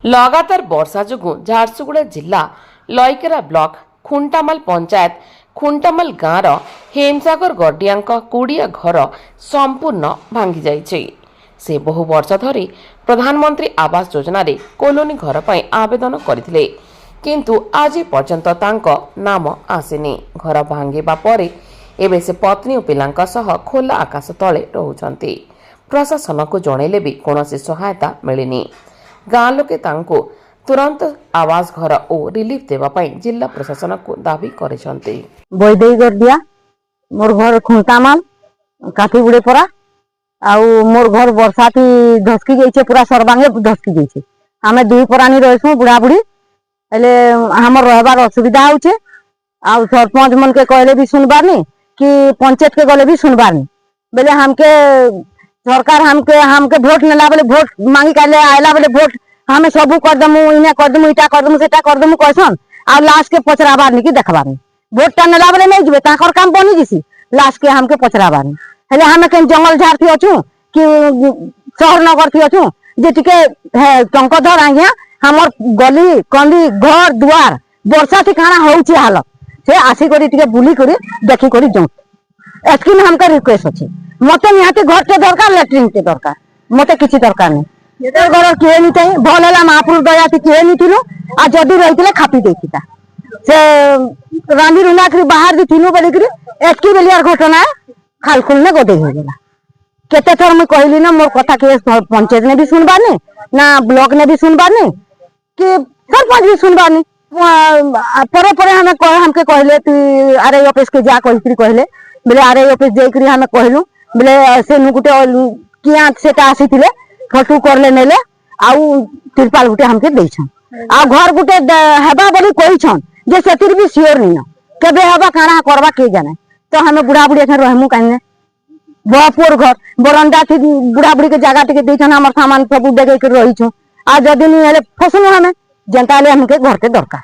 लगातार वर्षा जोगु झारसुगुड़ा जिला लईकेरा ब्लॉक खुंटामाल पंचायत खुंटामाल गाँवर हेमसागर गडिया कोड़िया घर संपूर्ण भांगी जाइछे। से बहु वर्ष धरी प्रधानमंत्री आवास योजना रे कॉलोनी घर पर आवेदन करथिले, किंतु आज पर्यंत तांको नाम आसेनी। घर भांगिबा परे एबे से पत्नी और पिलांका सह खोला आकाश तले रहुछंती। प्रशासन को जनइले भी कौनसी सहायता मिलिनी। गाँ लोके तांको तुरंत आवास घर और रिलीफ देवा पई जिला प्रशासन को दाबी करिसंती। बैदेई कर दिया मोर घर खुंटामाल काठी बुड़े परा आउ मोर घर बरसाती धसकी जाइछे, पूरा सर्वांगे धसकी जाइछे। हमें दुई परानी रहसु बुढ़ा बुढ़ी हेले हमर रहबार असुविधा होउछे। आउ सरपंच मन के कहले भी सुनबार नहीं कि पंचायत के गले भी सुनबार नहीं। बेले हमके सरकार हमके वोट नेला बेले वोट मांगी काले आयला बेले वोट हमें सबू कर दमु, इने कर दमु, इटा कर दमु, सेटा कर दमु कहसन। आ लास्ट के पचराबार नहीं कि देखबार नहीं। वोट टा नेला बेले नहीं जिबे ताकर काम बनी जिसी, लास्ट के हमके पचराबार नहीं। हेले हमें केन जंगल झाड़ थी अछु कि शहर नगर थी अछु जे टिके टंकधर आज्ञा हमर गली कंदी घर दुआर वर्षा थी काना होउची हालत से आसी करी टिके बुली करी देखी करी जं एतकी में हमका रिक्वेस्ट अछि। मते निहाती घर के दरकार, लैट्रिन के दरकार, मते किछि दरकार नहीं। ये घर किए नहीं चाहिए भल है महापुर दया थी किए नहीं थिलु आ जदि रही खापी देता से रांधी रुना कर बाहर दी थिलु बोलिक एतकी बेलियार घटना खालखुल ने गोदे हो गला। केते थर मैं कहली ना मोर कथा के पंचायत ने भी सुनबार नहीं, ना ब्लॉक ने भी सुनबार नहीं, कि सरपंच भी सुनबार नहीं। परे परे हमके कहले तू आरआई ऑफिस के जा कहले बोले आरआई ऑफिस जाइकरी हमें कहलु बोले से नु गुटे किया सेटा आसीथिले फटू करले नेले आउ तिरपाल गुटे हमके देछन आ घर गुटे हेबा बोली कहिछन जे सेतिर भी सियोर नहीं केबे हेबा काना करबा के जाने। तो हमें बुढ़ा बुढ़ी एखन रहमु काने बपुर घर बरंडा थी बुढ़ा बुढ़ी के जगह टिके देछन हमर सामान सब देगे के रही छु आ जदी नहीं हेले फसनु हमें जनता ले हमके घर के दरकार।